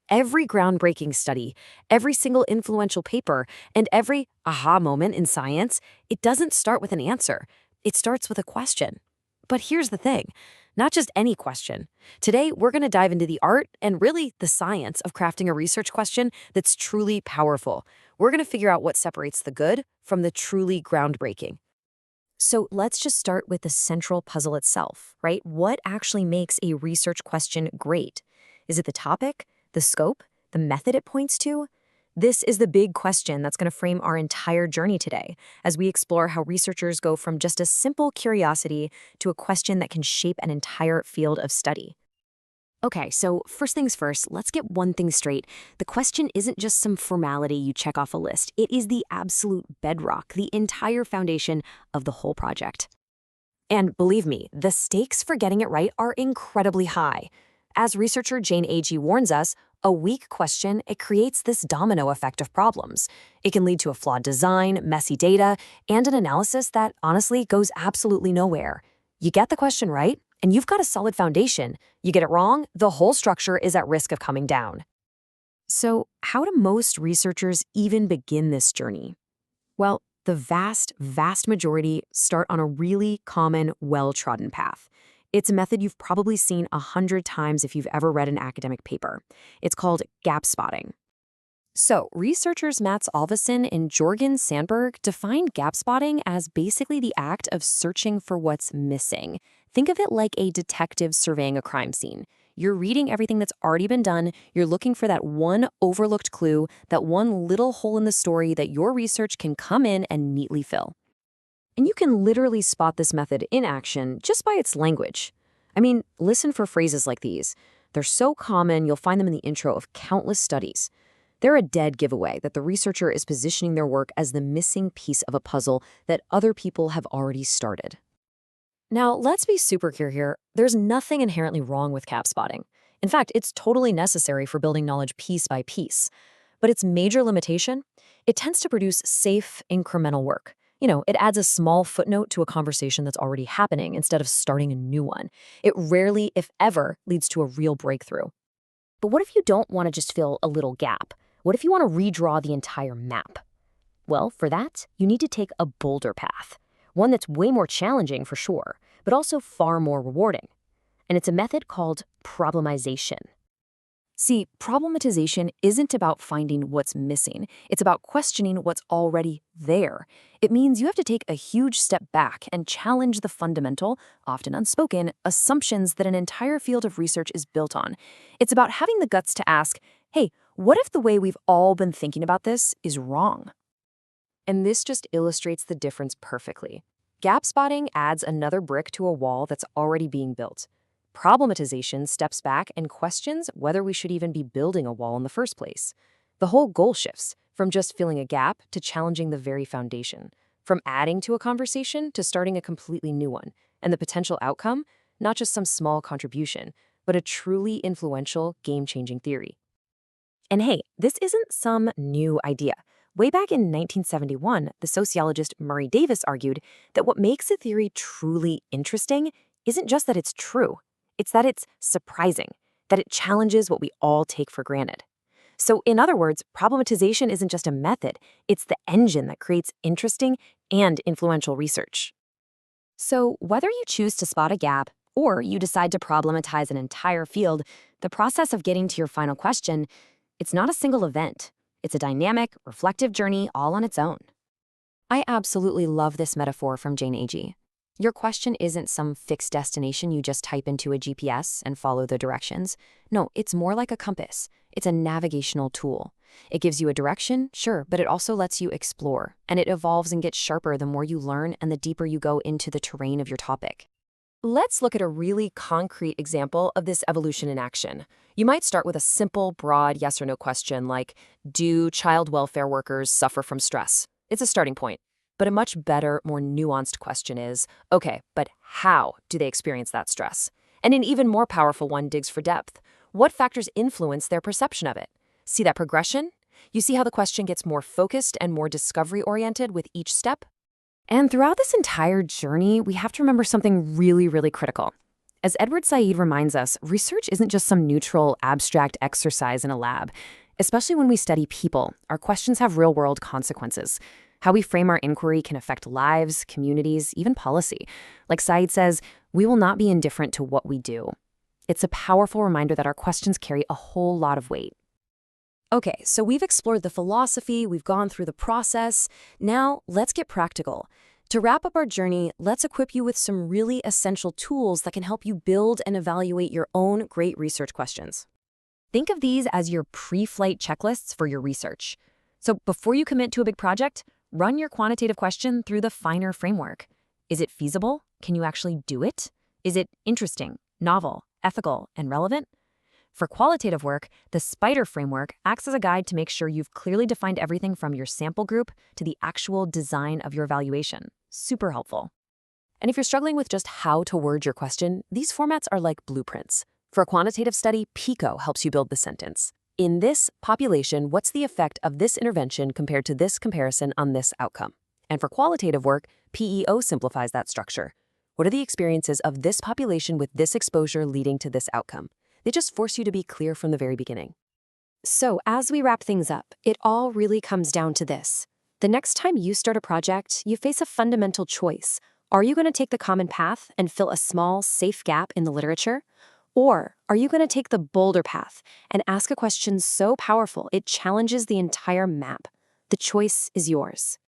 Every groundbreaking study, every single influential paper, and every aha moment in science, it doesn't start with an answer. It starts with a question. But here's the thing, not just any question. Today, we're going to dive into the art and really the science of crafting a research question that's truly powerful. We're going to figure out what separates the good from the truly groundbreaking. So let's just start with the central puzzle itself, right? What actually makes a research question great? Is it the topic, the scope, the method it points to? This is the big question that's going to frame our entire journey today as we explore how researchers go from just a simple curiosity to a question that can shape an entire field of study. Okay, so first things first, let's get one thing straight. The question isn't just some formality you check off a list. It is the absolute bedrock, the entire foundation of the whole project. And believe me, the stakes for getting it right are incredibly high. As researcher Jane Agee warns us, a weak question, it creates this domino effect of problems. It can lead to a flawed design, messy data, and an analysis that honestly goes absolutely nowhere. You get the question right, and you've got a solid foundation. You get it wrong, the whole structure is at risk of coming down. So, how do most researchers even begin this journey? Well, the vast majority start on a really common, well-trodden path. It's a method you've probably seen 100 times if you've ever read an academic paper. It's called gap spotting. So, researchers Mats Alvesson and Sandberg defined gap spotting as basically the act of searching for what's missing. Think of it like a detective surveying a crime scene. You're reading everything that's already been done, you're looking for that one overlooked clue, that one little hole in the story that your research can come in and neatly fill. And you can literally spot this method in action just by its language. I mean, listen for phrases like these. They're so common, you'll find them in the intro of countless studies. They're a dead giveaway that the researcher is positioning their work as the missing piece of a puzzle that other people have already started. Now, let's be super clear here. There's nothing inherently wrong with gap spotting. In fact, it's totally necessary for building knowledge piece by piece. But its major limitation? It tends to produce safe, incremental work. It adds a small footnote to a conversation that's already happening instead of starting a new one. It rarely, if ever, leads to a real breakthrough. But what if you don't want to just fill a little gap? What if you want to redraw the entire map? Well, for that, you need to take a bolder path. One that's way more challenging for sure, but also far more rewarding. And it's a method called problematization. See, problematization isn't about finding what's missing. It's about questioning what's already there. It means you have to take a huge step back and challenge the fundamental, often unspoken, assumptions that an entire field of research is built on. It's about having the guts to ask, hey, what if the way we've all been thinking about this is wrong? And this just illustrates the difference perfectly. Gap spotting adds another brick to a wall that's already being built. Problematization steps back and questions whether we should even be building a wall in the first place. The whole goal shifts from just filling a gap to challenging the very foundation, from adding to a conversation to starting a completely new one, and the potential outcome, not just some small contribution, but a truly influential, game-changing theory. And hey, this isn't some new idea. Way back in 1971, the sociologist Murray Davis argued that what makes a theory truly interesting isn't just that it's true. It's that it's surprising, that it challenges what we all take for granted. So in other words, problematization isn't just a method, it's the engine that creates interesting and influential research. So whether you choose to spot a gap or you decide to problematize an entire field, the process of getting to your final question, it's not a single event. It's a dynamic, reflective journey all on its own. I absolutely love this metaphor from Jane Agee. Your question isn't some fixed destination you just type into a GPS and follow the directions. No, it's more like a compass. It's a navigational tool. It gives you a direction, sure, but it also lets you explore, and it evolves and gets sharper the more you learn and the deeper you go into the terrain of your topic. Let's look at a really concrete example of this evolution in action. You might start with a simple, broad yes or no question like, do child welfare workers suffer from stress? It's a starting point. But a much better, more nuanced question is, okay, but how do they experience that stress? And an even more powerful one digs for depth. What factors influence their perception of it? See that progression? You see how the question gets more focused and more discovery-oriented with each step? And throughout this entire journey, we have to remember something really critical. As Edward Said reminds us, research isn't just some neutral, abstract exercise in a lab. Especially when we study people, our questions have real-world consequences. How we frame our inquiry can affect lives, communities, even policy. Like Said says, we will not be indifferent to what we do. It's a powerful reminder that our questions carry a whole lot of weight. Okay, so we've explored the philosophy, we've gone through the process. Now, let's get practical. To wrap up our journey, let's equip you with some really essential tools that can help you build and evaluate your own great research questions. Think of these as your pre-flight checklists for your research. So before you commit to a big project, run your quantitative question through the finer framework. Is it feasible? Can you actually do it? Is it interesting, novel, ethical, and relevant? For qualitative work, the SPIDER framework acts as a guide to make sure you've clearly defined everything from your sample group to the actual design of your evaluation. Super helpful. And if you're struggling with just how to word your question, these formats are like blueprints. For a quantitative study, PICO helps you build the sentence. In this population, what's the effect of this intervention compared to this comparison on this outcome? And for qualitative work, PEO simplifies that structure. What are the experiences of this population with this exposure leading to this outcome? They just force you to be clear from the very beginning. So as we wrap things up, it all really comes down to this. The next time you start a project, you face a fundamental choice. Are you going to take the common path and fill a small, safe gap in the literature? Or are you going to take the bolder path and ask a question so powerful it challenges the entire map? The choice is yours.